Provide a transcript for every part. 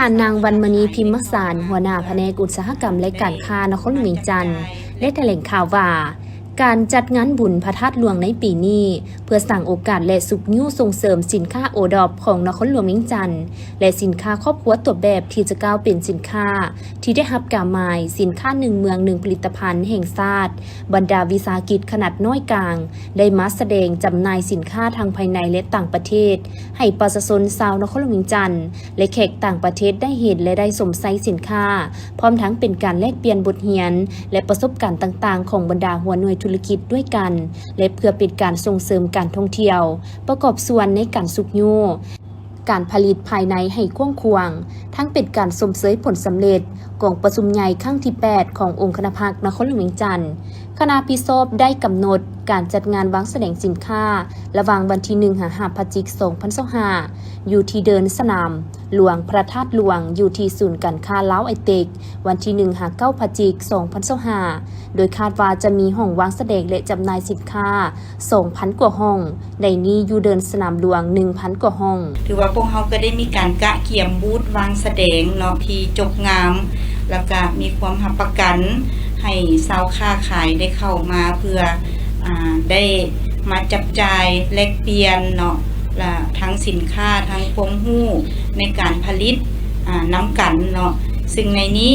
ท่านนางวรรณมณีพิมพ์สารหัวหน้าแผนกอุตสาหกรรมและการค้านครหลวงเวียงจันทน์ได้แถลงข่าวว่าการจัดงานบุญพระธาตุหลวงในปีนี้เพื่อสร้างโอกาสและสุขนิ้วส่งเสริมสินค้าโอดอปของนครหลวงเวียงจันทน์และสินค้าครอบครัวตัวแบบที่จะก้าวเป็นสินค้าที่ได้รับการหมายสินค้าหนึ่งเมืองหนึ่งผลิตภัณฑ์แห่งชาติบรรดาวิสาหกิจขนาดน้อยกลางได้มาแสดงจำหน่ายสินค้าทางภายในและต่างประเทศให้ประชาชนชาวนครหลวงเวียงจันทน์และแขกต่างประเทศได้เห็นและได้สวมใส่สินค้าพร้อมทั้งเป็นการแลกเปลี่ยนบทเรียนและประสบการณ์ต่างๆของบรรดาหัวหน่วยธุรกิจด้วยกันและเพื่อเป็นการส่งเสริมการท่องเที่ยวประกอบส่วนในการสุขยูการผลิตภายในให้กว้างขวางทั้งเป็นการสมเสยผลสำเร็จของประชุมใหญ่ครั้งที่ 8 ขององค์คณะภาคนครหลวงเวียงจันทน์คณะพิโซบได้กำหนดการจัดงานวางแสดงสินค้าระหว่างวันที่1-5 พฤศจิกายน 2025อยู่ที่เดินสนามหลวงพระธาตุหลวงอยู่ที่ศูนย์การค้าลาวไอเต็กวันที่1-9 พฤศจิกายน 2025โดยคาดว่าจะมีห้องวางแสดงและจำหน่ายสินค้า 2,000 กว่าห้องในนี้อยู่เดินสนามหลวง 1,000 กว่าห้องถือว่าพวกเขาก็ได้มีการกะเกี่ยมบูธวางแสดงเนาะที่จบงามแล้วก็มีความรับประกันให้ชาวค้าขายได้เข้ามาเพื่อได้มาจับจ่ายแลกเปลี่ยนเนาะและทั้งสินค้าทั้งความรู้ในการผลิตน้ำกันเนาะซึ่งในนี้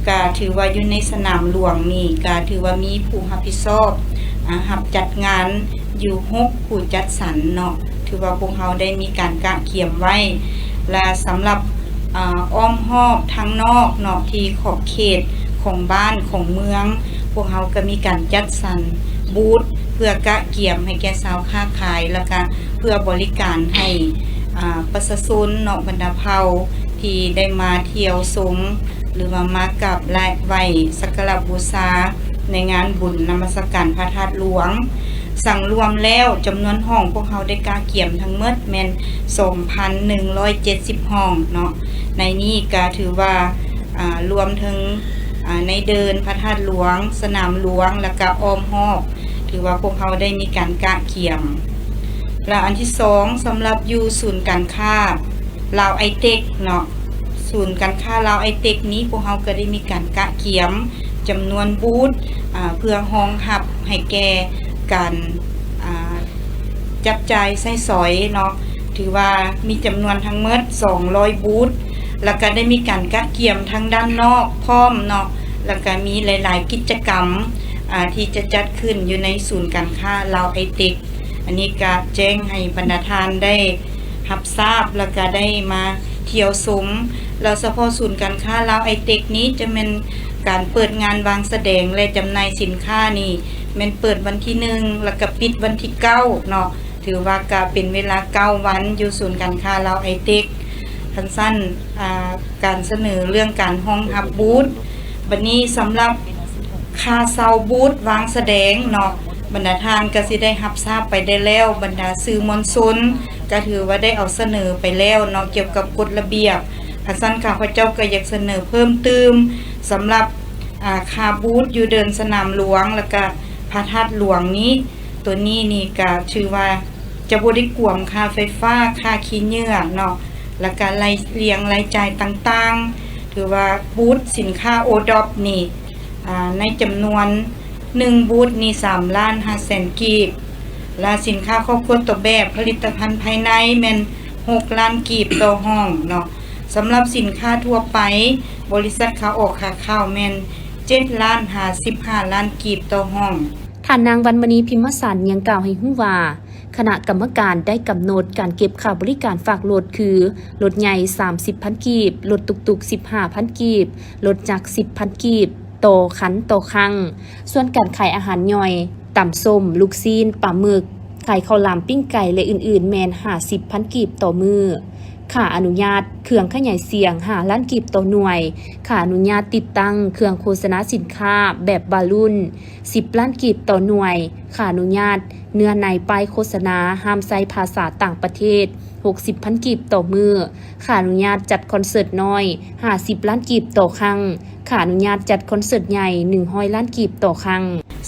ก็ถือว่าอยู่ในสนามหลวงนี่ก็ถือว่ามีผู้รับผิดชอบรับจัดงานอยู่6ผู้จัดสรรเนาะถือว่าพวกเขาได้มีการกะเกี่ยมไว้และสำหรับอ้อมหอบทางนอกเนาะที่ขอบเขตของบ้านของเมืองพวกเขาก็มีการจัดสรรบูธเพื่อกะเกี่ยมให้แก่ชาวค้าขายแล้วก็เพื่อบริการให้ประชาชนเนาะบรรดาเผ่าที่ได้มาเที่ยวชมหรือว่ามากับและไหว้สักการะบูชาในงานบุญนมัสการพระธาตุหลวงสั่งรวมแล้วจำนวนห้องพวกเขาได้กะเกี่ยมทั้งหมดแม่น 2,170 ห้องเนาะในนี้ก็ถือว่ารวมถึงในเดินพระธาตุหลวงสนามหลวงแล้วก็อ้อมหอบถือว่าพวกเขาได้มีการกะเกี่ยมและอันที่2สำหรับอยู่ศูนย์การค้าลาวไอเต็กเนาะศูนย์การค้าลาวไอเต็กนี้พวกเขาก็ได้มีการกะเกี่ยมจำนวนบูธเพื่อรองรับให้แก่การจับจ่ายใช้สอยเนาะถือว่ามีจำนวนทั้งหมด200บูธแล้วก็ได้มีการกะเกี่ยมทั้งด้านนอกพร้อมเนาะแล้วก็มีหลายๆกิจกรรมที่จะจัดขึ้นอยู่ในศูนย์การค้าลาวไอเต็กอันนี้ก็แจ้งให้บรรดาท่านได้รับทราบแล้วก็ได้มาเที่ยวชมแล้วเฉพาะศูนย์การค้าลาวไอเต็กนี้จะเป็นการเปิดงานวางแสดงและจำหน่ายสินค้านี่มันเปิดวันที่1แล้วก็ปิดวันที่9เนาะถือว่าก็เป็นเวลา9วันอยู่ศูนย์การค้าลาวไอเต็กสั้นการเสนอเรื่องการห้องฮับบูธวันนี้สำหรับค่าเซาบูธวางแสดงเนาะบรรดาทานก็สิได้รับทราบไปได้แล้วบรรดาสื่อมวลชนก็ถือว่าได้เอาเสนอไปแล้วเนาะเกี่ยวกับกฎระเบียบสั้นข้าพเจ้าก็อยากเสนอเพิ่มเติมสำหรับค่าบูธอยู่เดินสนามหลวงแล้วก็พระธาตุหลวงนี้ตัวนี้นี่ก็ชื่อว่าจะบ่ได้กวมค่าไฟฟ้าค่าขี้เหงื่อเนาะแล้วก็รายเรียงรายจ่ายต่างๆถือว่าบูธสินค้าโอดอปนี่ในจำนวน1บูธนี่3,500,000 กีบและสินค้าครอบครัวตัวแบบผลิตภัณฑ์ภายในแม่น6 ล้านกีบต่อห้องเนาะสำหรับสินค้าทั่วไปบริษัทค้าออกค้าเข้าแม่น7,55 ล้านกีบต่อห้องท่านนางวรรณมณีพิมพ์สารยังกล่าวให้ฮู้ว่าคณะกรรมการได้กำหนดการเก็บค่าบริการฝากรถคือรถใหญ่ 30,000 กีบรถตุกๆ 15,000 กีบรถจักร 10,000 กีบต่อคันต่อครั้งส่วนการขายอาหารย่อยตำส้มลูกซีนปลาหมึกขายข้าวหลามปิ้งไก่และอื่นๆแมน 50,000 กีบต่อมือค่าอนุญาตเครื่องขยายเสียง5 ล้านกีบต่อหน่วยค่าอนุญาตติดตั้งเครื่องโฆษณาสินค้าแบบบาลุ่น10 ล้านกีบต่อหน่วยค่าอนุญาตเนื้อในป้ายโฆษณาห้ามใช้ภาษาต่างประเทศ60,000 กีบต่อมือค่าอนุญาตจัดคอนเสิร์ตน้อย50 ล้านกีบต่อครั้งค่าอนุญาตจัดคอนเสิร์ตใหญ่100 ล้านกีบต่อครั้ง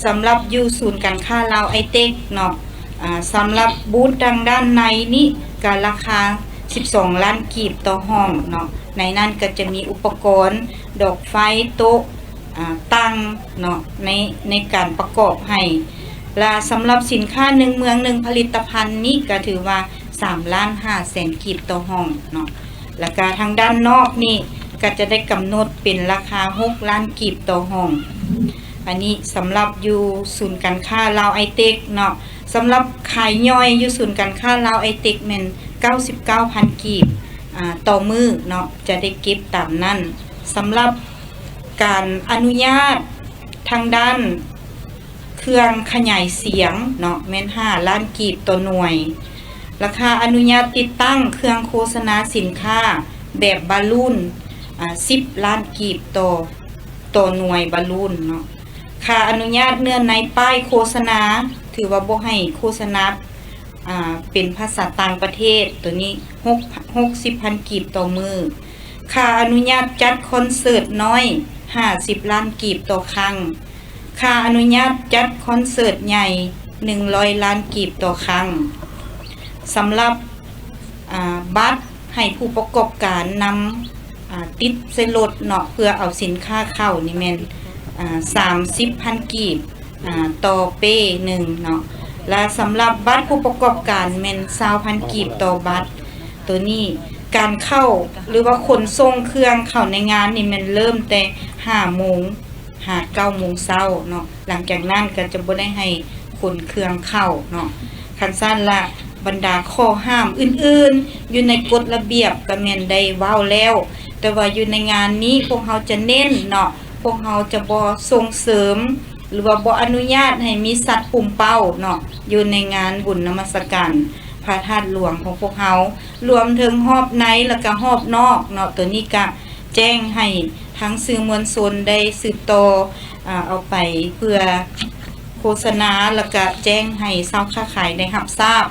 สำหรับอยู่ศูนย์การค้าลาวไอเต็กเนาะสำหรับบูธดังด้านในนี้ก็ราคา12 ล้านกีบต่อห้องเนาะ ในนั้นก็จะมีอุปกรณ์ดอกไฟโต๊ะตั้งเนาะในการประกอบให้และสำหรับสินค้า1เมือง1ผลิตภัณฑ์นี้ก็ถือว่า3,500,000 กีบต่อห้องเนาะแล้วก็ทางด้านนอกนี่ก็จะได้กำหนดเป็นราคา6 ล้านกีบต่อห้องอันนี้สำหรับอยู่ศูนย์การค้าลาวไอเต็กเนาะสำหรับขายย่อยอยู่ศูนย์การค้าลาวไอเต็กแม่น 99,000 กีบต่อมือเนาะจะได้เก็บตามนั้นสำหรับการอนุญาตทางด้านเครื่องขยายเสียงเนาะแม่น5 ล้านกีบต่อหน่วยราคาอนุญาตติดตั้งเครื่องโฆษณาสินค้าแบบบอลลูน10 ล้านกีบต่อหน่วยบอลลูนเนาะค่าอนุญาตเนื้อในป้ายโฆษณาถือว่าบ่ให้โฆษณาเป็นภาษาต่างประเทศตัวนี้60,000 กีบต่อมือค่าอนุญาตจัดคอนเสิร์ตน้อย50 ล้านกีบต่อครั้งค่าอนุญาตจัดคอนเสิร์ตใหญ่100 ล้านกีบต่อครั้งสำหรับบัตรให้ผู้ประกอบการนำติดใส่รถเนาะเพื่อเอาสินค้าเข้านี่แม่น30,000 กีบต่อเป้หนึ่งเนาะและสำหรับบัตรผู้ประกอบการแม่น20,000 กีบต่อบัตรตัวนี้การเข้าหรือว่าขนส่งเครื่องเข้าในงานนี่มันเริ่มแต่5 โมง9 โมงเช้าเนาะหลังจากนั้นก็จะบ่ได้ให้ขนเครื่องเข้าเนาะคันสั้นละบรรดาข้อห้ามอื่นๆอยู่ในกฎระเบียบก็แม่นได้เว้าแล้วแต่ว่าอยู่ในงานนี้พวกเราจะเน้นเนาะพวกเราจะบ่ส่งเสริมหรือว่าบ่อนุญาตให้มีสัตว์ปุ่มเป้าเนาะอยู่ในงานบุญนมัสการพระธาตุหลวงของพวกเรารวมถึงรอบในแล้วก็รอบนอกเนาะตัวนี้ก็แจ้งให้ทั้งสื่อมวลชนได้สืบต่อเอาไปเพื่อโฆษณาแล้วก็แจ้งให้ชาวค้าขายได้รับทราบ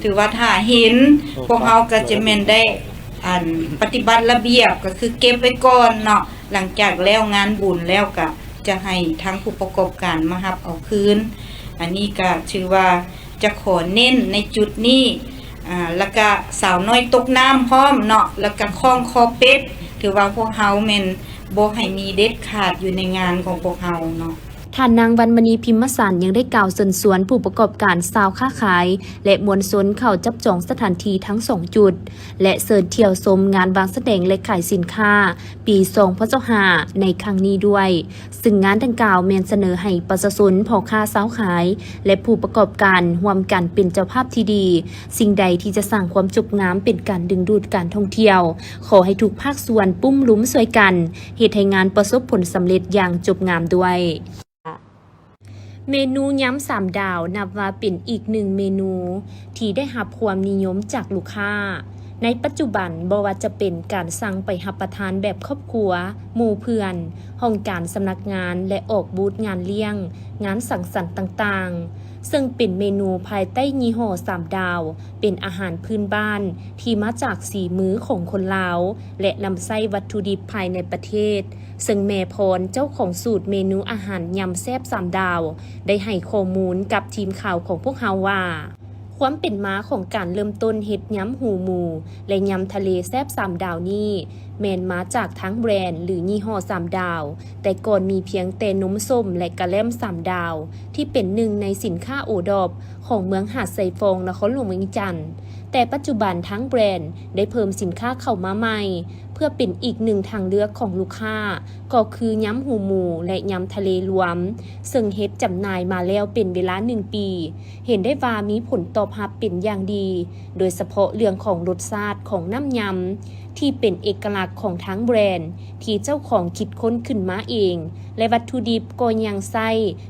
ถือว่าถ้าเห็นพวกเราก็จะแม่นได้ปฏิบัติระเบียบก็คือเก็บไว้ก่อนเนาะหลังจากแล้วงานบุญแล้วก็จะให้ทั้งผู้ประกอบการมารับเอาคืนอันนี้ก็ถือว่าจะขอเน้นในจุดนี้แล้วก็สาวน้อยตกน้ำพร้อมเนาะแล้วก็คล้องคอเป็ดถือว่าพวกเฮาแม่นบ่ให้มีเด็ดขาดอยู่ในงานของพวกเฮาเนาะท่านนางวรรณมณีพิมพ์สารยังได้กล่าวเชิญชวนผู้ประกอบการสาวค้าขายและมวลชนเข้าจับจองสถานที่ทั้ง2จุดและเชิญเที่ยวชมงานวางแสดงและขายสินค้าปี2025ในครั้งนี้ด้วยซึ่งงานดังกล่าวแม่นเสนอให้ประชาชนพ่อค้าสาวขายและผู้ประกอบการร่วมกันเป็นเจ้าภาพที่ดีสิ่งใดที่จะสร้างความจุกงามเป็นการดึงดูดการท่องเที่ยวขอให้ทุกภาคส่วนปุ้มลุ้มช่วยกันเฮ็ดให้งานประสบผลสำเร็จอย่างจบงามด้วยเมนูย้ำ3 ดาวนับว่าเป็นอีกหนึ่งเมนูที่ได้รับความนิยมจากลูกค้าในปัจจุบันบ่ว่าจะเป็นการสั่งไปรับประทานแบบครอบครัวหมู่เพื่อนห้องการสำนักงานและออกบูธงานเลี้ยงงานสังสรรค์ต่างๆซึ่งเป็นเมนูภายใต้ยี่ห้อ3 ดาวเป็นอาหารพื้นบ้านที่มาจากสีมือของคนลาวและนำใช้วัตถุดิบภายในประเทศซึ่งแม่พรเจ้าของสูตรเมนูอาหารยำแซ่บ3 ดาวได้ให้ข้อมูลกับทีมข่าวของพวกเราว่าความเป็นมาของการเริ่มต้นเฮ็ดยำหูหมูและยำทะเลแซ่บ3 ดาวนี้แม่นมาจากทั้งแบรนด์หรือยี่ห้อ3 ดาวแต่ก่อนมีเพียงแต่นมส้มและกะแล่ม3 ดาวที่เป็นหนึ่งในสินค้าโอดอบของเมืองหาดไซฟงนครหลวงเวียงจันทน์แต่ปัจจุบันทั้งแบรนด์ได้เพิ่มสินค้าเข้ามาใหม่เพื่อเป็นอีกหนึ่งทางเลือกของลูกค้าก็คือยำหูหมูและยำทะเลรวมซึ่งเฮ็ดจำหน่ายมาแล้วเป็นเวลา1 ปีเห็นได้ว่ามีผลตอบรับเป็นอย่างดีโดยเฉพาะเรื่องของรสชาติของน้ำยำที่เป็นเอกลักษณ์ของทั้งแบรนด์ที่เจ้าของคิดค้นขึ้นมาเองและวัตถุดิบก็ยังใช้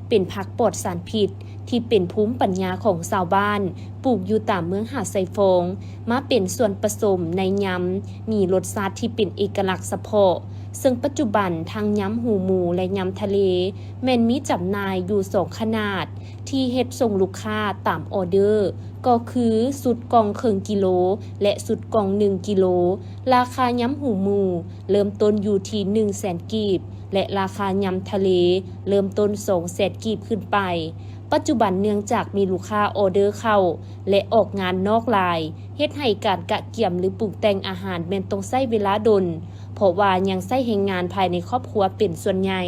เป็นผักปลอดสารพิษที่เป็นภูมิปัญญาของชาวบ้านปลูกอยู่ตามเมืองหาดไซฟงมาเป็นส่วนผสมในยำมีรสชาติที่เป็นเอกลักษณ์เฉพาะ ซึ่งปัจจุบันทั้งยำหูหมูและยำทะเลแม่นมีจำหน่ายอยู่2ขนาดที่เฮ็ดส่งลูกค้าตามออเดอร์ก็คือสุดกล่องครึ่งกิโลและสุดกล่อง1กิโลราคายำหูหมูเริ่มต้นอยู่ที่ 100,000 กีบและราคายำทะเลเริ่มต้น 200,000 กีบขึ้นไปปัจจุบันเนื่องจากมีลูกค้าออเดอร์เข้าและออกงานนอกลายเฮ็ดให้การกะเกี่ยมหรือปรุงแต่งอาหารแม่นต้องใช้เวลาดนเพราะว่ายังใช้แรงงานภายในครอบครัวเป็นส่วนใหญ่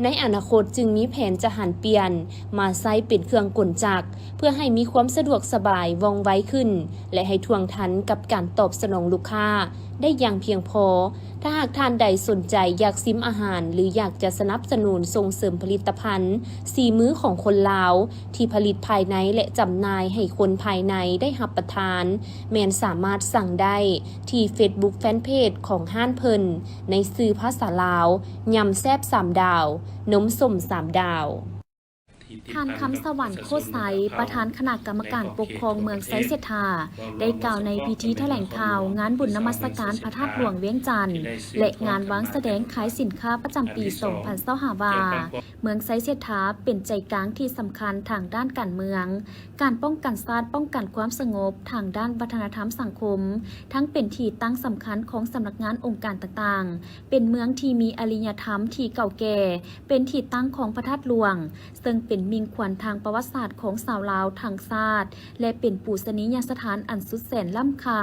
ในอนาคตจึงมีแผนจะหันเปลี่ยนมาใช้เป็นเครื่องกลจักรเพื่อให้มีความสะดวกสบายว่องไวขึ้นและให้ท่วงทันกับการตอบสนองลูกค้าได้อย่างเพียงพอถ้าหากท่านใดสนใจอยากซิมอาหารหรืออยากจะสนับสนุนส่งเสริมผลิตภัณฑ์สีมื้อของคนลาวที่ผลิตภายในและจำหน่ายให้คนภายในได้รับประทานแมนสามารถสั่งได้ที่ Facebook Fanpage ของห้านเพิ่นในสื่อภาษาลาวยำแซ่บ3ดาวนมส้ม3ดาวท่านคำสวรรค์โคตรไซประธานคณะกรรมการปกครองเมืองไซเสถาได้กล่าวในพิธีแถลงข่าวงานบุญนมัสการพระธาตุหลวงเวียงจันทร์และงานวางแสดงขายสินค้าประจำปี 2025 ว่าเมืองไซเสถาเป็นใจกลางที่สำคัญทางด้านการเมืองการป้องกันชาติป้องกันความสงบทางด้านวัฒนธรรมสังคมทั้งเป็นที่ตั้งสำคัญของสำนักงานองค์การต่างๆเป็นเมืองที่มีอารยธรรมที่เก่าแก่เป็นที่ตั้งของพระธาตุหลวงซึ่งเป็นมิ่งขวัญทางประวัติศาสตร์ของชาวลาวทางชาติและเป็นปูชนียสถานอันสุดแสนล้ำค่า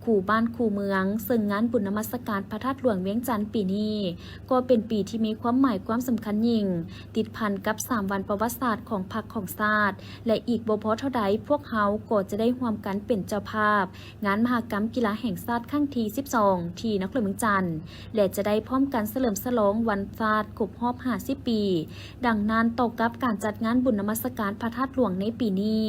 คู่บ้านคู่เมืองซึ่งงานบุญนมัสการพระธาตุหลวงเวียงจันทร์ปีนี้ก็เป็นปีที่มีความหมายความสำคัญยิ่งติดพันกับ3วันประวัติศาสตร์ของพรรคของชาติและอีกบ่พอเท่าใดพวกเขาก็จะได้ร่วมกันเป็นเจ้าภาพงานมหกรรมกีฬาแห่งชาติครั้งที่12ที่นครหลวงเวียงจันทร์และจะได้พร้อมกันเฉลิมฉลองวันชาติครบรอบ50ปีดังนั้นต่อกับการจัดงานบุญนมัสการพระธาตุหลวงในปีนี้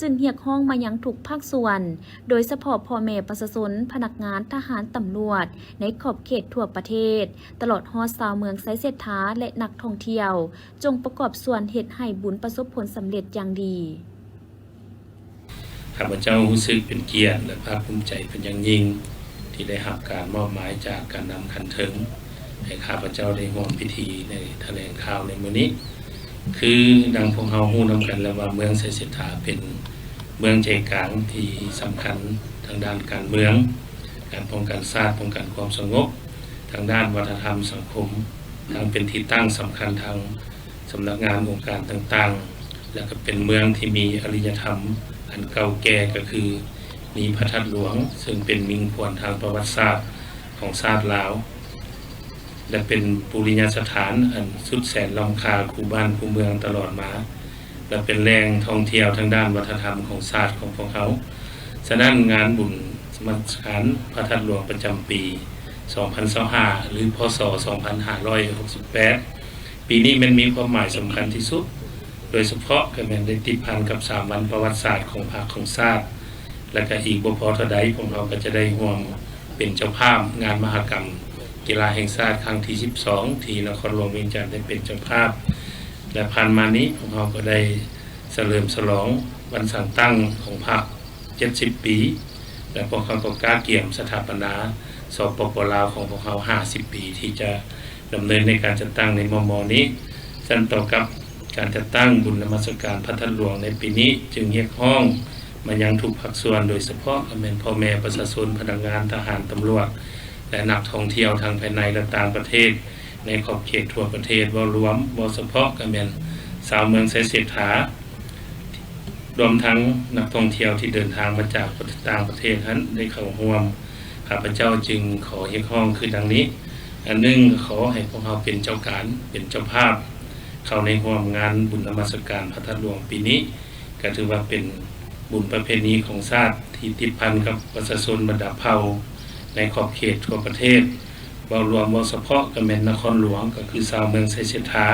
จึงเรียกร้องมายังทุกภาคส่วนโดยเฉพาะพ่อแม่ประชาชนพนักงานทหารตำรวจในขอบเขตทั่วประเทศตลอดฮอดชาวเมืองไซเสถาและนักท่องเที่ยวจงประกอบส่วนเฮ็ดให้บุญประสบผลสำเร็จอย่างดีข้าพเจ้ารู้สึกเป็นเกียรติและภาคภูมิใจเป็นอย่างยิ่งที่ได้รับการมอบหมายจากการนำขันเถิงให้ข้าพเจ้าได้ร่วมพิธีในแถลงข่าวในมื้อนี้คือดังพวกเราฮู้นำกันแล้วว่าเมืองไซเสถาเป็นเมืองใจกลางที่สำคัญทางด้านการเมืองการป้องกันชาติป้องกันความสงบทางด้านวัฒนธรรมสังคมทางเป็นที่ตั้งสำคัญทางสำนักงานองค์การต่างๆและก็เป็นเมืองที่มีอารยธรรมอันเก่าแก่ก็คือมีพระธาตุหลวงซึ่งเป็นมิ่งขวัญทางประวัติศาสตร์ของชาติลาวและเป็นปุริยสถานอันสุดแสนล้ำค่าคู่บ้านคู่เมืองตลอดมาและเป็นแหล่งท่องเที่ยวทางด้านวัฒนธรรมของชาติของพวกเขาฉะนั้นงานบุญนมัสการพระธาตุหลวงประจำปี 2025 หรือพ.ศ. 2568 ปีนี้มันมีความหมายสำคัญที่สุดโดยเฉพาะก็แม่นได้ติดพันกับ3วันประวัติศาสตร์ของภาคของชาติและก็อีกบ่พอเท่าใดพวกเราก็จะได้ร่วมเป็นเจ้าภาพงานมหกรรมกีฬาแห่งชาติครั้งที่12ที่นครหลวงเวียงจันทร์ได้เป็นเจ้าภาพและผ่านมานี้พวกเราก็ได้เฉลิมฉลองวันสั่งตั้งของพรรค70 ปีและพวกเขาก็กล้าเกี่ยมสถาปนาสปป.ลาวของพวกเขา50 ปีที่จะดำเนินในการจัดตั้งในมม.นี้ซึ่งต่อกับการจัดตั้งบุญนมัสการพระธาตุหลวงในปีนี้จึงเรียกร้องมายังทุกภาคส่วนโดยเฉพาะพ่อแม่ประชาชนพนักงานทหารตำรวจและนักท่องเที่ยวทางภายในและต่างประเทศในขอบเขตทั่วประเทศว่ารวมบ่เฉพาะก็แม่นชาวเมืองไซเสถารวมทั้งนักท่องเที่ยวที่เดินทางมาจากต่างประเทศนั้นได้เข้าร่วมข้าพเจ้าจึงขอเรียกร้องคือดังนี้อันหนึ่งขอให้พวกเราเป็นเจ้าการเป็นเจ้าภาพเข้าในร่วมงานบุญนมัสการพระธาตุหลวงปีนี้ก็ถือว่าเป็นบุญประเพณีของชาติที่ติดพันกับประชาชนบรรดาเผ่าในขอบเขตทั่วประเทศว่ารวมเฉพาะก็แม่นนครหลวงก็คือชาวเมืองไซเสถา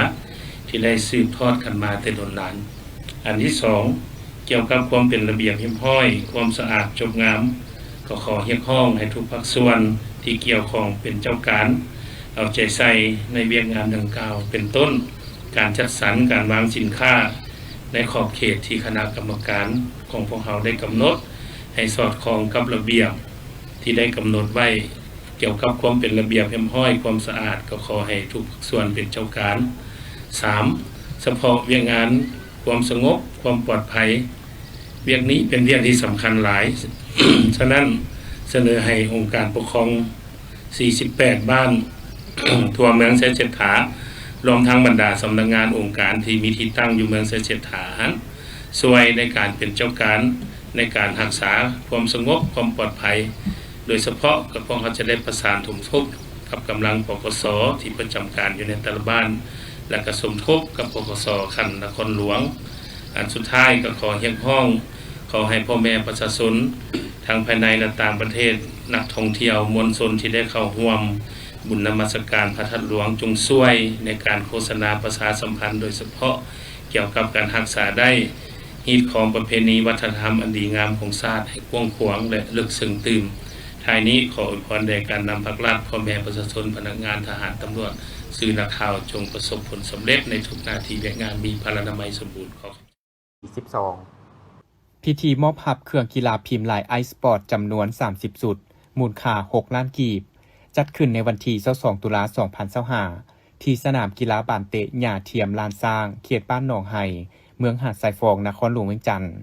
ที่ได้สืบทอดกันมาแต่โดนนานอันที่2เกี่ยวกับความเป็นระเบียบเรียบร้อยความสะอาดจบงามก็ขอเรียกร้องให้ทุกภาคส่วนที่เกี่ยวข้องเป็นเจ้าการเอาใจใส่ในเวียกงานดังกล่าวเป็นต้นการจัดสรรการวางสินค้าในขอบเขตที่คณะกรรมการของพวกเราได้กำหนดให้สอดคล้องกับระเบียบที่ได้กำหนดไว้ เกี่ยวกับความเป็นระเบียบเรียบร้อยความสะอาดก็ขอให้ทุกส่วนเป็นเจ้าการ 3. เฉพาะเวียกงานความสงบความปลอดภัยเวียกนี้เป็นเวียกที่สำคัญหลาย ฉะนั้นเสนอให้องค์การปกครอง 48 บ้าน ทั่วเมืองเสฉฐารวมทั้งบรรดาสำนักงานองค์การที่มีที่ตั้งอยู่เมืองเสฉฐาช่วยในการเป็นเจ้าการในการรักษาความสงบความปลอดภัยโดยเฉพาะกับพวกเขาจะได้ประสานสมทบกับกำลังปปสที่ประจำการอยู่ในแต่ละบ้านและก็สมทบกับปปสคันนครหลวงอันสุดท้ายก็ขอเรียกร้องขอให้พ่อแม่ประชาชนทั้งภายในและต่างประเทศนักท่องเที่ยวมวลชนที่ได้เข้าร่วมบุญนมัสการพระธาตุหลวงจงช่วยในการโฆษณาประชาสัมพันธ์โดยเฉพาะเกี่ยวกับการรักษาได้ฮีตของประเพณีวัฒนธรรมอันดีงามของชาติให้กว้างขวางและลึกซึ้งตื่นท้ายนี้ขออวยพรแด่การนำภาครัฐพ่อแม่ประชาชนพนักงานทหารตำรวจสื่อนักข่าวจงประสบผลสำเร็จในทุกหน้าที่และงานมีพลานามัยสมบูรณ์ขอบ12พิธีมอบหับเครื่องกีฬาพิมพ์ลายไอสปอร์ตจำนวน30สุดมูลค่า6ล้านกีบจัดขึ้นในวันที่22ตุลาคม2025ที่สนามกีฬาบ้านเตะหญ้าเทียมลานสร้างเขตบ้านหนองไห่เมืองหาดทรายฟองนครหลวงเวียงจันทน์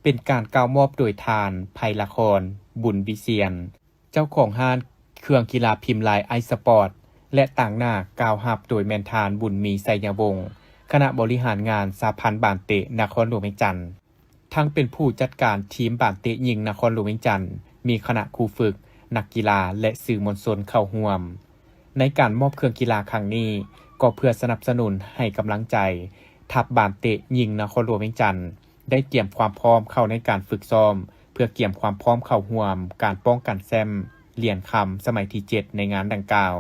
เป็นการกล่าวมอบโดยทานไพละครบุญวิเชียรเจ้าของห้านเครื่องกีฬาพิมพ์ลายไอสปอร์ตและต่างหน้ากล่าวหับโดยแมนทานบุญมีไสยวงศ์คณะบริหารงานสหพันธ์บ้านเตะนครหลวงเวียงจันทน์ทั้งเป็นผู้จัดการทีมบ้านเตะหญิงนครหลวงเวียงจันทน์มีคณะครูฝึกนักกีฬาและสื่อมวลชนเข้าร่วมในการมอบเครื่องกีฬาครั้งนี้ก็เพื่อสนับสนุนให้กำลังใจทัพบ้านเตะหญิงนครหลวงเวียงจันทน์ได้เตรียมความพร้อมเข้าในการฝึกซ้อมเพื่อเตรียมความพร้อมเข้าร่วมการป้องกันแชมป์เหรียญคำสมัยที่7ในงานดังกล่าว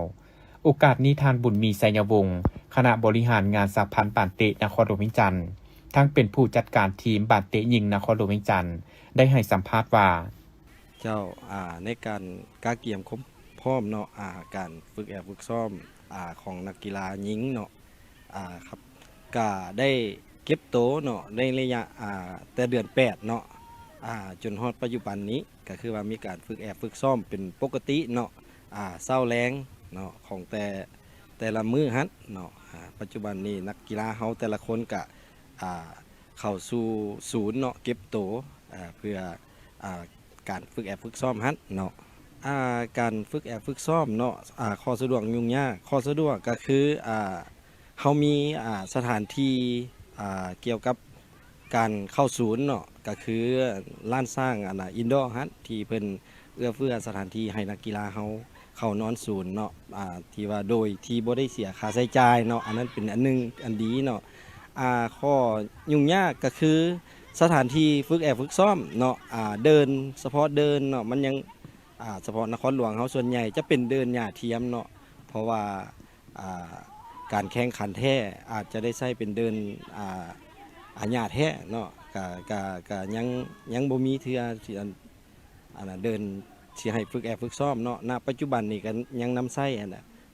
โอกาสนี้ทานบุญมีไสยวงศ์คณะบริหารงานสหพันธ์บ้านเตะนครหลวงเวียงจันทน์ทั้งเป็นผู้จัดการทีมบ้านเตะหญิงนครหลวงเวียงจันทน์ได้ให้สัมภาษณ์ว่าเจ้าในการก้าเกียมพร้อมเนาะการฝึกฝึกซ้อมของนักกีฬาหญิงเนาะครับก็ได้เก็บโตเนาะในระยะแต่เดือน8เนาะจนฮอดปัจจุบันนี้ก็คือว่ามีการฝึกซ้อมเป็นปกติเนาะเช้าแรงเนาะของแต่ละมื้อฮั่นเนาะปัจจุบันนี้นักกีฬาเฮาแต่ละคนก็เข้าสู่ศูนย์เนาะเก็บโตเพื่อการฝึกซ้อมฮั่นเนาะการฝึกซ้อมเนาะข้อสะดวกยุ่งยากข้อสะดวกก็คือเฮามีสถานที่เกี่ยวกับการเข้าศูนย์เนาะก็คือลานสร้างอินดอร์ฮั่นที่เพิ่นเอื้อเฟื้อสถานที่ให้นักกีฬาเฮาเข้านอนศูนย์เนาะที่ว่าโดยที่บ่ได้เสียค่าใช้จ่ายเนาะอันนั้นเป็นอันนึงอันดีเนาะข้อยุ่งยากก็คือสถานที่ฝึกซ้อมเนาะเดินเฉพาะเดินเนาะมันยังเฉพาะนครหลวงเฮาส่วนใหญ่จะเป็นเดินหญ้าเทียมเนาะเพราะว่าการแข่งขันแท้อาจจะได้ใช้เป็นเดินหญ้าแท้เนาะก็ยังบ่มีเทื่อที่เดินสิให้ฝึกซ้อมเนาะณปัจจุบันนี้ก็ยังนำใช้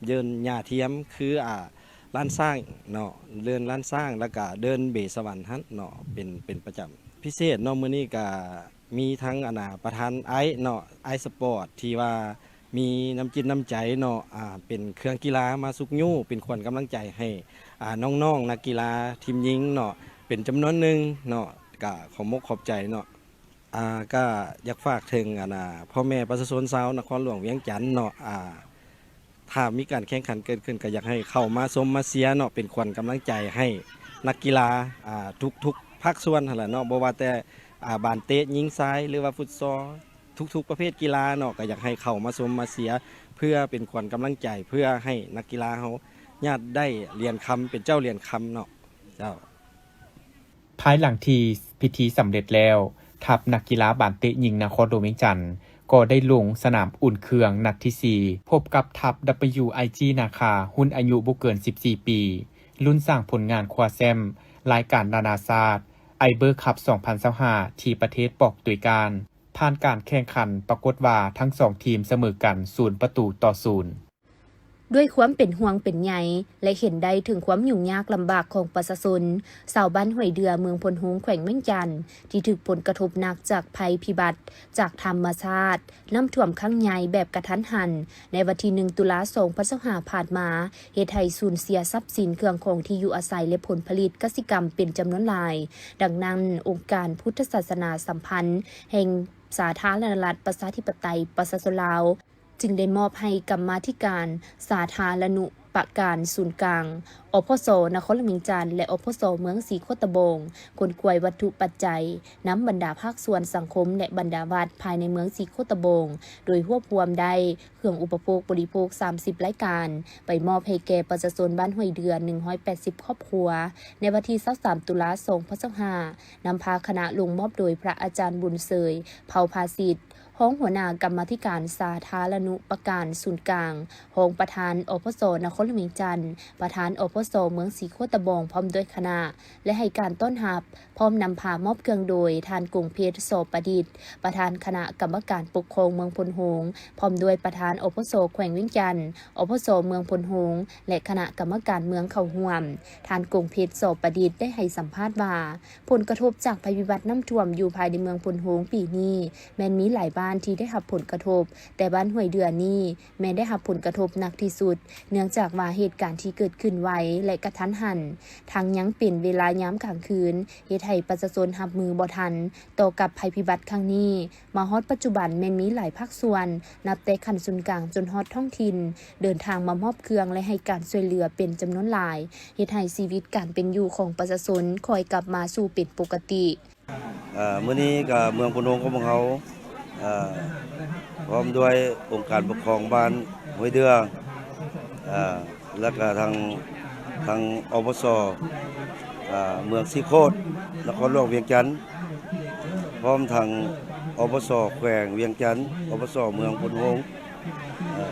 เดินหญ้าเทียมคือลานสร้างเนาะเดินลานสร้างแล้วก็เดินเบสวรรค์ฮั่นเนาะเป็นประจำพิเศษเนาะมื้อนี้ก็มีทั้งประธานไอเนาะไอสปอร์ตที่ว่ามีน้ำจิตน้ำใจเนาะเป็นเครื่องกีฬามาสุกยู่เป็นขวัญกำลังใจให้น้องๆนักกีฬาทีมหญิงเนาะเป็นจำนวนหนึ่งเนาะก็ขอบมกขอบใจเนาะก็อยากฝากถึงพ่อแม่ประชาชนชาวนครหลวงเวียงจันทน์เนาะถ้ามีการแข่งขันเกิดขึ้นก็อยากให้เข้ามาชมมาเชียร์เนาะเป็นขวัญกำลังใจให้นักกีฬาทุกภาคส่วนหั่นแหละเนาะบ่ว่าแต่บ้านเตะยิงซ้ายหรือว่าฟุตซอลทุกประเภทกีฬาเนาะก็อยากให้เข้ามาชมมาเชียร์เพื่อเป็นขวัญกำลังใจเพื่อให้นักกีฬาเฮาญาติได้เหรียญคำเป็นเจ้าเหรียญคำเนาะเจ้าภายหลังที่พิธีสำเร็จแล้วทัพนักกีฬาบ้านเตะหญิงนครหลวงเวียงจันทน์ก็ได้ลงสนามอุ่นเครื่องนัดที่4พบกับทัพ WIG นาคาหุ้นอายุบ่เกิน14ปีรุ่นสร้างผลงานคว้าแชมป์รายการนานาชาติไอเบอร์คัพ 2025 ที่ประเทศปอกตุยการผ่านการแข่งขันปรากฏว่าทั้ง2ทีมเสมอกัน0-0 ด้วยความเป็นห่วงเป็นใยและเห็นได้ถึงความยุ่งยากลำบากของประชาชนชาวบ้านห้วยเดือเมืองพลหงส์แขวงเมืองจันทน์ที่ถูกผลกระทบหนักจากภัยพิบัติจากธรรมชาติน้ำท่วมครั้งใหญ่แบบกระทันหันในวันที่1 ตุลาคม 2565ผ่านมาเฮ็ดให้สูญเสียทรัพย์สินเครื่องของที่อยู่อาศัยและผลผลิตกสิกรรมเป็นจำนวนหลายดังนั้นองค์การพุทธศาสนาสัมพันธ์แห่งสาธารณรัฐประชาธิปไตยประชาชนลาวจึงได้มอบให้กรรมาธิการสาธารณูปการศูนย์กลางอพส.นครหลวงจันทน์และอพส.เมืองศรีโคตบงขนกวยวัตถุปัจจัยนำบรรดาภาคส่วนสังคมและบรรดาวัดภายในเมืองศรีโคตบงโดยรวบรวมได้เครื่องอุปโภคบริโภค30รายการไปมอบให้แก่ประชาชนบ้านห้วยเดือน180ครอบครัวในวันที่23 ตุลาคม 2565นำพาคณะลงมอบโดยพระอาจารย์บุญเสยเผ่าภาสิทธิ์ห้องหัวหน้ากรรมาธิการสาธารณูปการศูนย์กลางห้องประธานอพส.นครหลวงจันทน์ประธานอพส.เมืองศรีโคตบงพร้อมด้วยคณะและให้การต้อนรับพร้อมนำพามอบเครื่องโดยทานกรุงเพชรโสประดิษฐ์ประธานคณะกรรมการปกครองเมืองพลหงส์พร้อมด้วยประธานอพส.แขวงเวียงจันทน์อพส.เมืองพลหงส์และคณะกรรมการเมืองเข้าร่วมทานกรุงเพชรโสประดิษฐ์ได้ให้สัมภาษณ์ว่าผลกระทบจากภัยพิบัติน้ำท่วมอยู่ภายในเมืองพลหงส์ปีนี้แม้นมีหลายบ้านที่ได้รับผลกระทบแต่บ้านห้วยเดือนี้แม้ได้รับผลกระทบหนักที่สุดเนื่องจากว่าเหตุการณ์ที่เกิดขึ้นไวและกระทันหันทั้งยังเป็นเวลายามกลางคืนเฮ็ดให้ประชาชนรับมือบ่ทันต่อกับภัยพิบัติครั้งนี้มาฮอดปัจจุบันแม้นมีหลายภาคส่วนนับแต่ขั้นศูนย์กลางจนฮอดท้องถิ่นเดินทางมามอบเครื่องและให้การช่วยเหลือเป็นจำนวนหลายเฮ็ดให้ชีวิตการเป็นอยู่ของประชาชนค่อยกลับมาสู่เป็นปกติมื้อนี้ก็เมืองพนงของเขาพร้อมด้วยองค์การปกครองบ้านห้วยเดือและก็ทางอปส.เมืองศรีโคตนครหลวงเวียงจันทน์พร้อมทางอปส.แขวงเวียงจันทน์อปส.เมืองพนง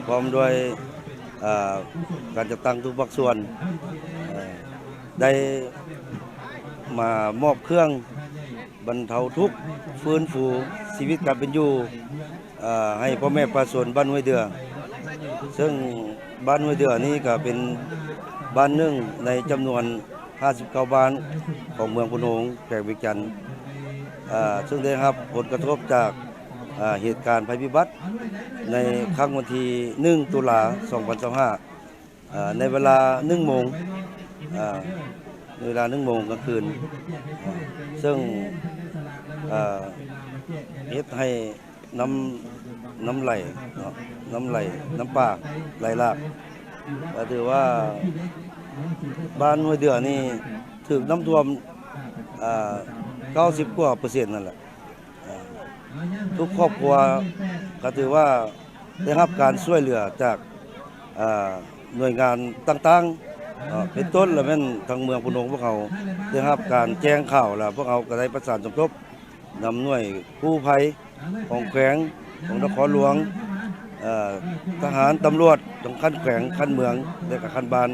พร้อมด้วยการจัดตั้งทุกภาคส่วนได้มามอบเครื่องบรรเทาทุกข์ฟื้นฟูชีวิตการเป็นอยู่ให้พ่อแม่ประชาชนบ้านห้วยเดือซึ่งบ้านห้วยเดือนี้ก็เป็นบ้านหนึ่งในจำนวน59บ้านของเมืองพนงแขวงเวียงจันทน์ซึ่งได้รับผลกระทบจากเหตุการณ์ภัยพิบัติในครั้งวันที่1 ตุลาคม 2025ในเวลา1 โมงเวลา1 โมงกลางคืนซึ่งเฮ็ดให้น้ำไหลน้ำป่าไหลหลากก็ถือว่าบ้านห้วยเดือนี่ถูกน้ำท่วม90 กว่าเปอร์เซ็นต์นั่นแหละทุกครอบครัวก็ถือว่าได้รับการช่วยเหลือจากหน่วยงานต่างๆเป็นต้นแล้วแม่นทางเมืองพนงพวกเขาได้รับการแจ้งข่าวแล้วพวกเขาก็ได้ประสานสมทบนำหน่วยกู้ภัยของแขวงของนครหลวงทหารตำรวจตรงขั้นแขวงขั้นเมืองและกับขั้นบ้าน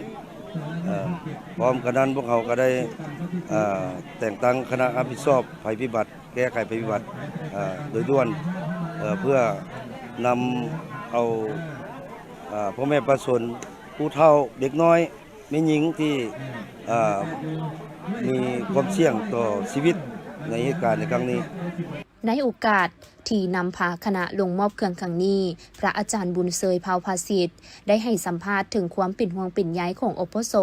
พร้อมกันนั้นพวกเขาก็ได้แต่งตั้งคณะรับผิดชอบภัยพิบัติแก้ไขภัยพิบัติโดยด่วนเพื่อนำเอาพ่อแม่ประชาชนผู้เฒ่าเด็กน้อยแม่หญิงที่มีความเสี่ยงต่อชีวิตในเหตุการณ์ในครั้งนี้ในโอกาสที่นำพาคณะลงมอบเครื่องครั้งนี้พระอาจารย์บุญเสยเผ่าภาสิทธิ์ได้ให้สัมภาษณ์ถึงความเป็นห่วงเป็นใยของอพส.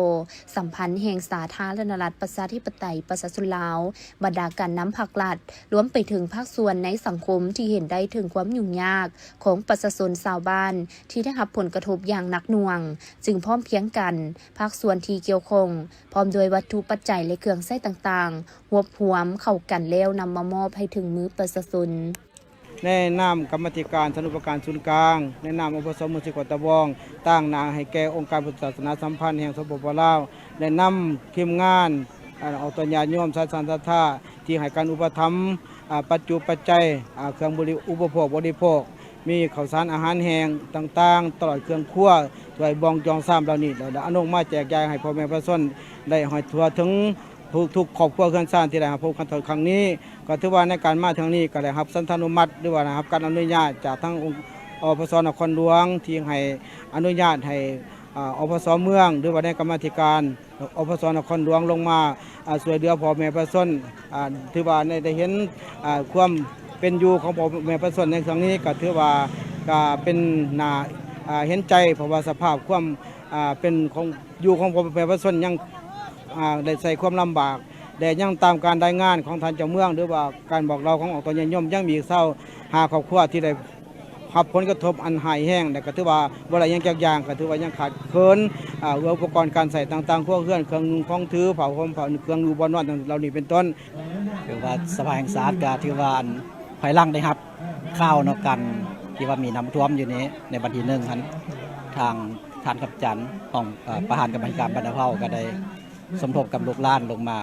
สัมพันธ์แห่งสาธารณรัฐประชาธิปไตยประชาชนลาวบรรดาการนำภาครัฐรวมไปถึงภาคส่วนในสังคมที่เห็นได้ถึงความยุ่งยากของประชาชนชาวบ้านที่ได้รับผลกระทบอย่างหนักหน่วงจึงพร้อมเพียงกันภาคส่วนที่เกี่ยวข้องพร้อมโดยวัตถุปัจจัยและเครื่องใช้ต่างๆรวบรวมเข้ากันแล้วนำมามอบให้ถึงมือประชาชนในนามกรรมธิการธนุปการศูนย์กลางในนามอปส.เมืองศรีโคตบงตั้งนางให้แก่องค์การพุทธศาสนาสัมพันธ์แห่งสปป.ลาวและนำทีมงานเอาตัวญาติโยมศาสนาที่ให้การอุปถัมภ์ปัจจุปัจจัยเครื่องอุปโภคบริโภคมีข้าวสารอาหารแห้งต่างๆตลอดเครื่องครัวถ้วยบองจองซ้ำเหล่านี้แล้วอนุมาแจกจ่ายให้พ่อแม่ประชาชนได้ให้ทั่วถึงทุกครอบครัวเพื่อนสร้างที่ได้รับพบกันครั้งนี้ก็ถือว่าในการมาทางนี้ก็ได้รับสันทานุมัติหรือว่านะครับการอนุญาตจากทั้งอปส.นครหลวงที่ให้อนุญาตให้ อปสเมืองหรือว่าในกรรมาธิการอปสนครหลวงลงมาช่วยเหลือพ่อแม่ประชาชนถือว่าได้เห็นความเป็นอยู่ของพ่อแม่ประชาชนในครั้งนี้ก็ถือว่าก็เป็นน่าเห็นใจเพราะว่าสภาพความเป็นของอยู่ของพ่อแม่ประชาชนยังได้ใส่ความลำบากแต่ยังตามการรายงานของท่านเจ้าเมืองหรือว่าการบอกเราของอบต.ยมยังมีเศร้าหาครอบครัวที่ได้รับผลกระทบอันหายแห้งแต่ก็ถือว่าบ่ได้ยังจักอย่างก็ถือว่ายังขาดเคินอุปกรณ์การใส่ต่างๆพวกเครื่องของถือเผาห่มเผาเครื่องอยู่บ่นอนเหล่านี้เป็นต้น ถือว่าสภาแห่งชาติก็ถือว่าภายหลังได้ครับข้าวเนาะกันที่ว่ามีน้ำท่วมอยู่นี้ในวันที่1นั้นทางท่านขับจันทร์ของประธานกรรมการบรรเทาก็ได้สมทบกับลูกหลานลงมา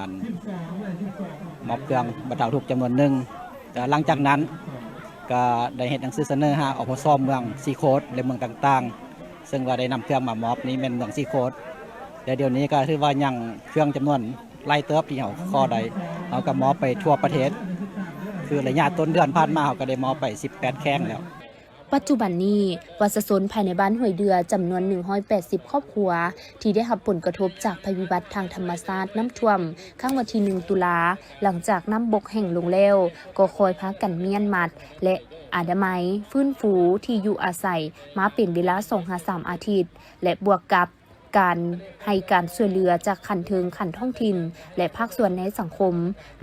มอบเครื่องบรรเทาทุกข์จำนวนหนึ่งแต่หลังจากนั้นก็ได้เห็นหนังสือเสนอหาอปสเมืองซีโคดและเมืองต่างๆซึ่งว่าได้นำเครื่องมามอบนี้เป็นเมืองซีโคดแต่เดี๋ยวนี้ก็ถือว่ายังเครื่องจำนวนไล่เติบที่เขาข้อใดเขาก็มอบไปทั่วประเทศคือระยะต้นเดือนผ่านมาเขาก็ได้มอบไป18แข้งแล้ว ปัจจุบันนี้ประชาชนภายในบ้านห้วยเดือจำนวน180ครอบครัวที่ได้รับผลกระทบจากภัยพิบัติทางธรรมชาติน้ำท่วมข้างวันที่1ตุลาหลังจากน้ำบกแห่งลงแล้วก็คอยพากันเมียนมัดและอนามัยฟื้นฟูที่อยู่อาศัยมาเป็นเวลา 2-3 อาทิตย์และบวกกับการให้การช่วยเหลือจากขันเทิงขันท้องถิ่นและภาคส่วนในสังคม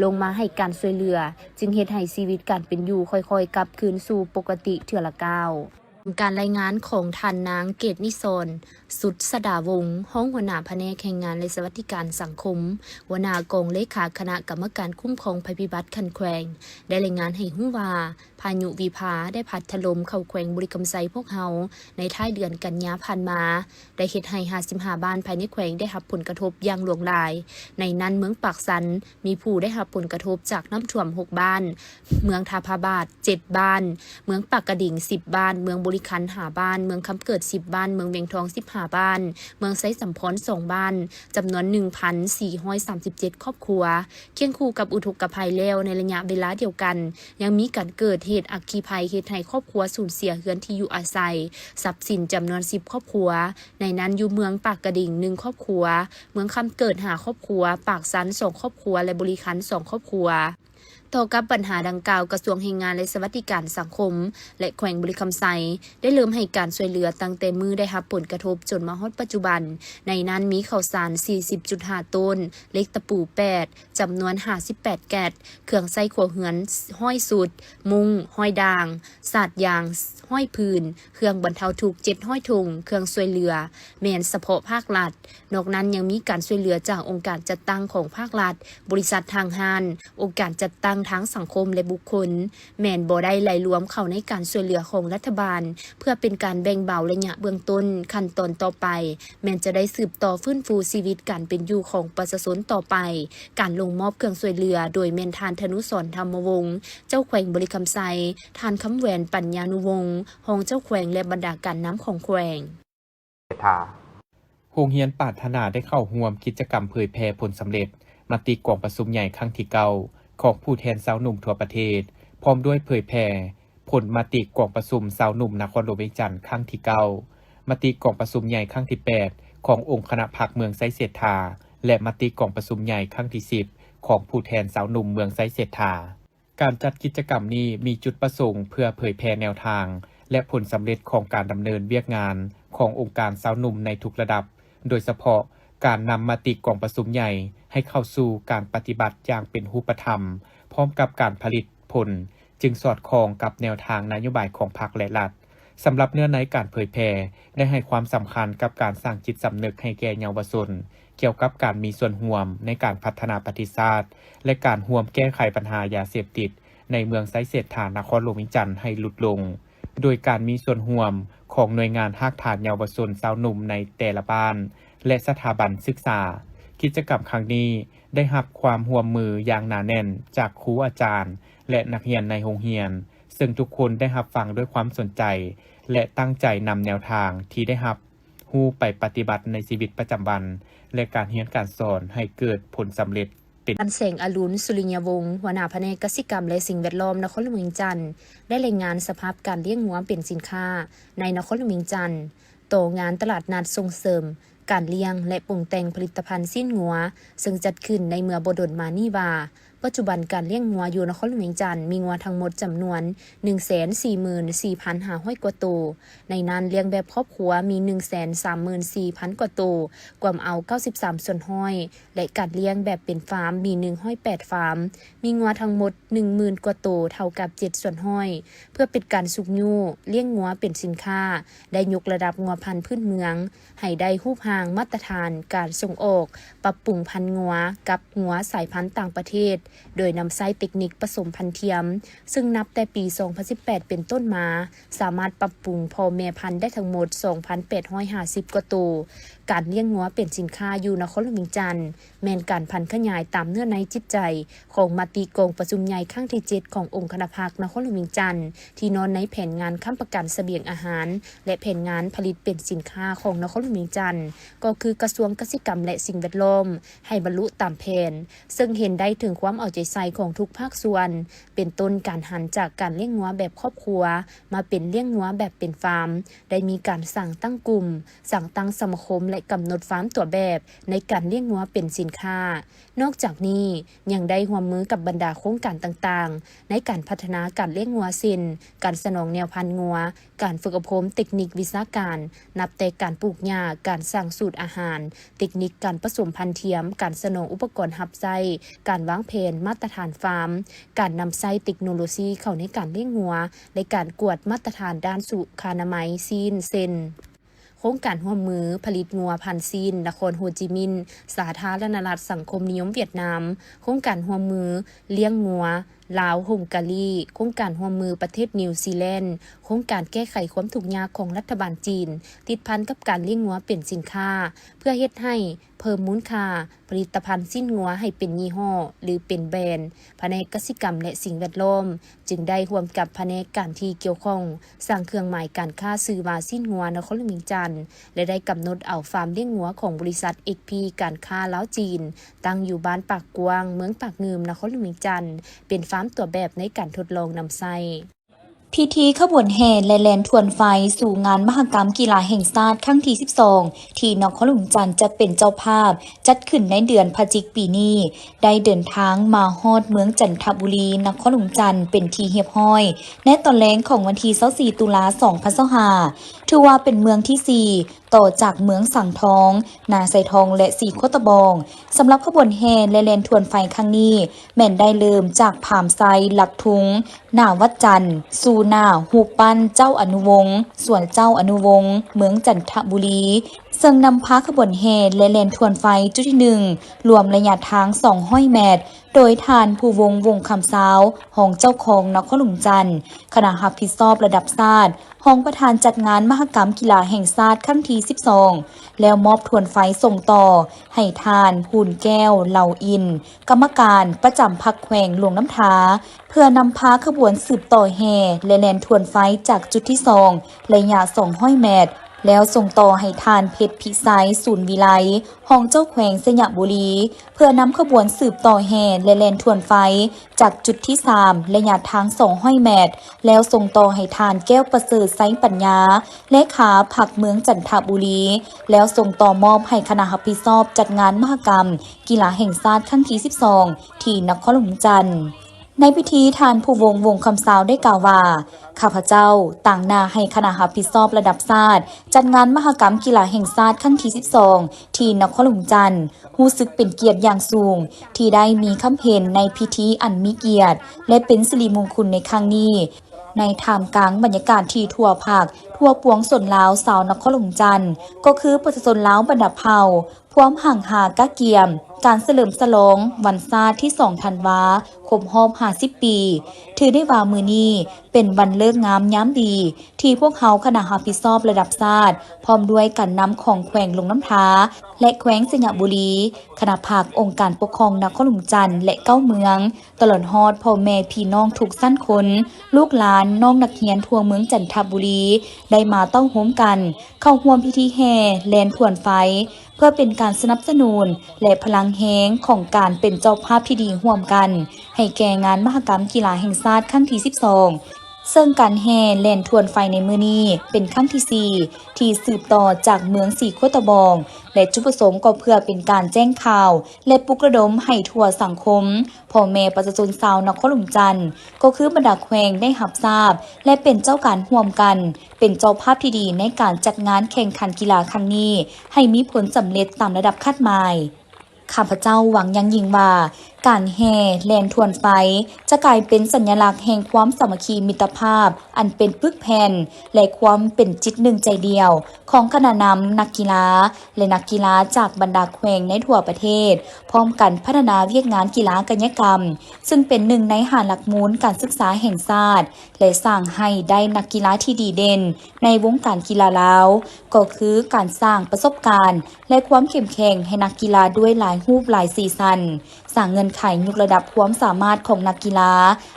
ลงมาให้การช่วยเหลือจึงเฮ็ดให้ชีวิตการเป็นอยู่ค่อยๆกลับคืนสู่ปกติเทื่อละก้าวการรายงานของท่านนางเกตนิสรสุดสดาวงศ์ห้องหัวหน้าแผนกแรงงานและสวัสดิการสังคมหัวหน้ากองเลขาคณะกรรมการคุ้มครองภัยพิบัติคันแขวงได้รายงานให้ฮู้ว่าพายุวิภาได้พัดถล่มเข้าแขวงบุรีกำไซพวกเฮาในท้ายเดือนกันยายนผ่านมาได้เฮ็ดให้55บ้านภายในแขวงได้รับผลกระทบอย่างหลวงหลายในนั้นเมืองปากสันมีผู้ได้รับผลกระทบจากน้ำท่วม6บ้านเมืองทาพาบาท7บ้านเมืองปากกระดิ่ง10บ้านเมืองบุรีคัน5บ้านเมืองคำเกิด10บ้านเมืองเวียงทอง15บ้านเมืองไซสัมพร2บ้านจำนวน 1,437 ครอบครัวเคียงคู่กับอุทกภัยแล้วในระยะเวลาเดียวกันยังมีการเกิดเหตุอัคคีภัยเฮ็ดให้ครอบครัวสูญเสียเรือนที่อยู่อาศัยทรัพย์สินจำนวน10ครอบครัวในนั้นอยู่เมืองปากกระดิ่ง1ครอบครัวเมืองคำเกิด5ครอบครัวปากสัน2ครอบครัวและบุรีคัน2ครอบครัวต่อกับปัญหาดังกล่าวกระทรวงแรงงานและสวัสดิการสังคมและแขวงบุรีคำไซได้เริ่มให้การช่วยเหลือตั้งแต่มือได้รับผลกระทบจนมาฮอดปัจจุบันในนั้นมีข้าวสาร 40.5 ต้นเล็กตะปู8จำนวน58แกดเครื่องใช้ครัวเรือนห้อยสุดมุ้งห้อยด่างสาดยางห้อยพื้นเครื่องบรรเทาทุกข์7ห้อยถุงเครื่องช่วยเหลือแม่นเฉพาะภาครัฐนอกนั้นยังมีการช่วยเหลือจากองค์การจัดตั้งของภาครัฐบริษัททางห้านองค์การจัดตั้งทั้งสังคมและบุคคลแม่นบ่ได้ไหลรวมเข้าในการช่วยเหลือของรัฐบาลเพื่อเป็นการแบ่งเบาระยะเบื้องต้นขั้นตอนต่อไปแม่นจะได้สืบต่อฟื้นฟูชีวิตการเป็นอยู่ของประชาชนต่อไปการลงมอบเครื่องช่วยเหลือโดยแม่นทานธนุสรณ์ธรรมวงศ์เจ้าแขวงบุรีคำไซทานคำแหวนปัญญานุวงศ์ห้องเจ้าแขวงและบรรดาการน้ำของแขวงโรงเรียนปาถนาได้เข้าร่วมกิจกรรมเผยแพร่ผลสำเร็จมติกองประชุมใหญ่ครั้งที่9ของผู้แทนสาวหนุ่มทั่วประเทศพร้อมด้วยเผยแพร่ผลมติกองประชุมสาวหนุ่มนครหลวงเวียงจันทร์ครั้งที่9มติกองประชุมใหญ่ครั้งที่8ขององค์คณะพรรคเมืองไซเสถาและมติกองประชุมใหญ่ครั้งที่10ของผู้แทนสาวหนุ่มเมืองไซเสถาการจัดกิจกรรมนี้มีจุดประสงค์เพื่อเผยแพร่แนวทางและผลสำเร็จของการดำเนินเวียกงานขององค์การสาวหนุ่มในทุกระดับโดยเฉพาะการนำมติกองประชุมใหญ่ให้เข้าสู่การปฏิบัติอย่างเป็นรูปธรรมพร้อมกับการผลิตผลจึงสอดคล้องกับแนวทางนโยบายของพรรคและรัฐสำหรับเนื้อในการเผยแพร่ได้ให้ความสำคัญกับการสร้างจิตสำนึกให้แก่เยาวชนเกี่ยวกับการมีส่วนร่วมในการพัฒนาประเทศชาติและการร่วมแก้ไขปัญหายาเสพติดในเมืองไซเสถานครหลวงเวียงจันทร์ให้ลดลงโดยการมีส่วนร่วมของหน่วยงานภาคฐานเยาวชนสาวหนุ่มในแต่ละบ้านและสถาบันศึกษากิจกรรมครั้งนี้ได้รับความร่วมมืออย่างหนาแน่นจากครูอาจารย์และนักเรียนในโรงเรียนซึ่งทุกคนได้รับฟังด้วยความสนใจและตั้งใจนำแนวทางที่ได้รับรู้ไปปฏิบัติในชีวิตประจำวันและการเรียนการสอนให้เกิดผลสำเร็จอันแสงอรุณสุริยวงศ์หัวหน้าแผนกกสิกรรมและสิ่งแวดล้อมนครหลวงเวียงจันทร์ได้รายงานสภาพการเลี้ยงงัวเป็นสินค้าในนครหลวงเวียงจันทร์ ต่องานตลาดนัดส่งเสริมการเลี้ยงและปรุงแต่งผลิตภัณฑ์สิ้นงัวซึ่งจัดขึ้นในเมื่อบ่ดนมานี่ว่าปัจจุบันการเลี้ยงงัวอยู่นครหลวงเวียงจันทน์มีงัวทั้งหมดจำนวน 144,500 กว่าตัวในนั้นเลี้ยงแบบครอบครัวมี 134,000 กว่าตัวกวมเอา93ส่วนห้อยและการเลี้ยงแบบเป็นฟาร์มมี108ฟาร์มมีงัวทั้งหมด 10,000 กว่าตัวเท่ากับ7ส่วนห้อยเพื่อเป็นการสุกยูเลี้ยงงัวเป็นสินค้าได้ยกระดับงัวพันธุ์พื้นเมืองให้ได้รูปร่างมาตรฐานการส่งออกปรับปรุงพันธุ์งัวกับงัวสายพันธุ์ต่างประเทศโดยนำไส้เทคนิคผสมพันธุ์เทียมซึ่งนับแต่ปี 2018 เป็นต้นมาสามารถปรับปรุงพ่อแม่พันธุ์ได้ทั้งหมด 2,850 กว่าตัวการเลี้ยงงัวเป็นสินค้าอยู่นครหลวงเวียงจันทน์แม่นการพันธุ์ขยายตามเนื้อในจิตใจของมติกองประชุมใหญ่ครั้งที่ 7 ขององค์คณะพรรคนครหลวงเวียงจันทน์ที่นอนในแผนงานค้ำประกันเสบียงอาหารและแผนงานผลิตเป็นสินค้าของนครหลวงเวียงจันทน์ก็คือกระทรวงเกษตรกรรมและสิ่งแวดล้อมให้บรรลุตามแผนซึ่งเห็นได้ถึงความเอาใจใส่ของทุกภาคส่วนเป็นต้นการหันจากการเลี้ยงงัวแบบครอบครัวมาเป็นเลี้ยงงัวแบบเป็นฟาร์มได้มีการสั่งตั้งกลุ่มสั่งตั้งสมาคมและกำหนดฟาร์มตัวแบบในการเลี้ยงงัวเป็นสินค้านอกจากนี้ยังได้ร่วมมือกับบรรดาโครงการต่างๆในการพัฒนาการเลี้ยงงัวซินการสนองแนวพันธุ์งัวการฝึกอบรมเทคนิควิชาการนับแต่การปลูกหญ้าการสร้างสูตรอาหารเทคนิคการผสมพันธุ์เทียมการสนองอุปกรณ์หับไส้การวางแผนมาตรฐานฟาร์มการนำไส้เทคโนโลยีเข้าในการเลี้ยงงัวในการกวดมาตรฐานด้านสุขอนามัยซีนเซนโครงการร่วมมือผลิตงัวพันธุ์ซีนนครโฮจิมินห์สาธารณรัฐสังคมนิยมเวียดนามโครงการร่วมมือเลี้ยงงัวลาวฮงการีโครงการร่วมมือประเทศนิวซีแลนด์โครงการแก้ไขความทุกข์ยากของรัฐบาลจีนติดพันกับการเลี้ยงงัวเป็นสินค้าเพื่อเฮ็ดให้เพิ่มมูลค่าผลิตภัณฑ์สิ้นงัวให้เป็นยี่ห้อหรือเป็นแบรนด์แผนกกสิกรรมและสิ่งแวดล้อมจึงได้ร่วมกับแผนกการที่เกี่ยวข้องสร้างเครื่องหมายการค้าซื้อว่าสิ้นงัวนครหลวงเวียงจันทน์และได้กำหนดเอาฟาร์มเลี้ยงงัวของบริษัท XP การค้าลาวจีนตั้งอยู่บ้านปากกวางเมืองปากงืมนครหลวงเวียงจันทน์เป็นฟาร์มตัวแบบในการทดลองนำไส้พิธีขบวนแห่และแล่นทวนไฟสู่งานมหกรรมกีฬาแห่งชาติครั้งที่ 12 ที่นครหลวงจันทน์จะเป็นเจ้าภาพจัดขึ้นในเดือนพฤศจิกายนปีนี้ได้เดินทางมาฮอดเมืองจันทบุรีนครหลวงจันทน์เป็นที่เรียบร้อยในตอนแรกของวันที่24ตุลา2025ถือว่าเป็นเมืองที่ 4 ต่อจากเมืองสังทองนาไซทองและสีโคตะบองสำหรับขบวนแห่และแล่นทวนไฟครั้งนี้แม่นได้เริ่มจากผามไซหลักทุงหน้าวัดจันทร์สู่หน้าหูปั้นเจ้าอนุวงศ์ส่วนเจ้าอนุวงศ์เมืองจันทบุรีซึ่งนำพาขบวนแห่และแล่นทวนไฟจุดที่1รวมระยะทาง200 เมตรโดยทานผู้วงคำสาวห้องเจ้าของนครหลวงจันทน์คณะรับผิดชอบระดับชาติห้องประธานจัดงานมหกรรมกีฬาแห่งชาติครั้งที่ 12แล้วมอบทวนไฟส่งต่อให้ทานหุ่นแก้วเหล่าอินกรรมการประจำพรรคแขวงหลวงน้ำทาเพื่อนำพาขบวนสืบต่อแห่และแล่นทวนไฟจากจุดที่2ระยะ200 เมตรแล้วส่งต่อให้ทานเพชรพิสัยศูนย์วิไลห้องเจ้าแขวงสยบุรีเพื่อนำขบวนสืบต่อแห่และแล่นทวนไฟจากจุดที่3ระยะทาง200 เมตรแล้วส่งต่อให้ทานแก้วประเสริฐไซปัญญาและขาผักเมืองจันทบุรีแล้วส่งต่อมอบให้คณะรับผิดชอบจัดงานมหกรรมกีฬาแห่งชาติครั้งที่ 12ที่นครหลวงจันทน์ในพิธีทานผู้วงคำสาวได้กล่าวว่าข้าพเจ้าต่างหน้าให้คณะรับผิดชอบระดับชาติจัดงานมหกรรมกีฬาแห่งชาติครั้งที่ 12ที่นครหลวงจันทน์รู้สึกเป็นเกียรติอย่างสูงที่ได้มีคำเพ็ญในพิธีอันมีเกียรติและเป็นสิริมงคลในครั้งนี้ในท่ามกลางบรรยากาศที่ทั่วภาคทั่วปวงชนลาวชาวนครหลวงจันทน์ก็คือประชาชนลาวบรรดาเผ่าพร้อมห่างหากะเกียมการเฉลิมฉลองวันชาติที่2ธันวาคมรอบ50 ปีถือได้ว่ามื้อนี้เป็นวันเลิกงามยามดีที่พวกเขาคณะรับผิดชอบระดับชาติพร้อมด้วยการนำของแขวงลงน้ำทาและแขวงสยบุรีคณะภาคองค์การปกครองนครหลวงจันทน์และเก้าเมืองตลอดฮอดพ่อแม่พี่น้องทุกสั้นคนลูกหลานน้องนักเรียนทั่วเมืองจันทบุรีได้มาต้องโฮมกันเข้าร่วมพิธีแห่แล่นทวนไฟเพื่อเป็นการสนับสนุนและพลังแห่งของการเป็นเจ้าภาพที่ดีร่วมกันให้แก่งานมหกรรมกีฬาแห่งชาติครั้งที่ 12 ซึ่งการแห่แล่นทวนไฟในมื้อนี้เป็นครั้งที่ 4 ที่สืบต่อจากเมืองสีโคตะบอง และจุดประสงค์ก็เพื่อเป็นการแจ้งข่าว และปลุกระดมให้ทั่วสังคมพ่อแม่ประชาชนชาวนครหลวงจันทน์ก็คือบรรดาแขวงได้รับทราบ และเป็นเจ้าการร่วมกัน เป็นเจ้าภาพที่ดีในการจัดงานแข่งขันกีฬาครั้งนี้ ให้มีผลสำเร็จตามระดับคาดหมายข้าพเจ้าหวังอย่างยิ่งว่าการแห่แล่นทวนไฟจะกลายเป็นสัญลักษณ์แห่งความสามัคคีมิตรภาพอันเป็นปึกแผ่นและความเป็นจิตหนึ่งใจเดียวของคณะนำนักกีฬาและนักกีฬาจากบรรดาแขวงในทั่วประเทศพร้อมกันพัฒนาเวียกงานกีฬากายกรรมซึ่งเป็นหนึ่งในหาหลักมูลการศึกษาแห่งชาติและสร้างให้ได้นักกีฬาที่ดีเด่นในวงการกีฬาลาวก็คือการสร้างประสบการณ์และความเข้มแข็งให้นักกีฬาด้วยหลายรูปหลายสีสันสร้างเงินไขยกระดับความสามารถของนักกีฬา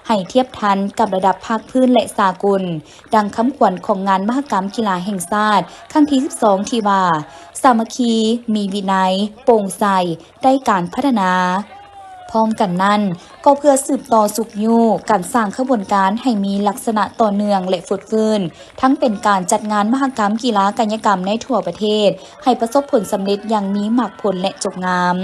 ให้เทียบทันกับระดับภาคพื้นและสากลดังคำขวัญของงานมหกรรมกีฬาแห่งชาติครั้งที่ 12 ที่ว่าสามัคคีมีวินัยโปร่งใสได้การพัฒนาพร้อมกันนั้นก็เพื่อสืบต่อสุขอยู่การสร้างขบวนการให้มีลักษณะต่อเนื่องและฟุดฟื้นทั้งเป็นการจัดงานมหกรรมกีฬากายกรรมในทั่วประเทศให้ประสบผลสำเร็จอย่างมีมรรคผลและจบงาม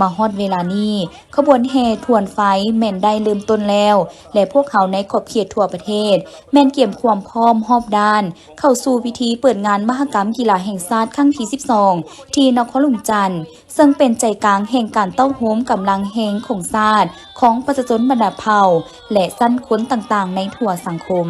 มาฮอดเวลานี้ขบวนแห่ทวนไฟแม่นได้เริ่มต้นแล้วและพวกเขาในขอบเขตทั่วประเทศแม่นเกี่ยมความพร้อมรอบด้านเข้าสู่พิธีเปิดงานมหกรรมกีฬาแห่งชาติครั้งที่ 12 ที่นครหลวงจันทน์ซึ่งเป็นใจกลางแห่งการเต้าโฮมกำลังแห่งของชาติของประชาชนบรรดาเผ่าและสั้นค้นต่างๆในทั่วสังคม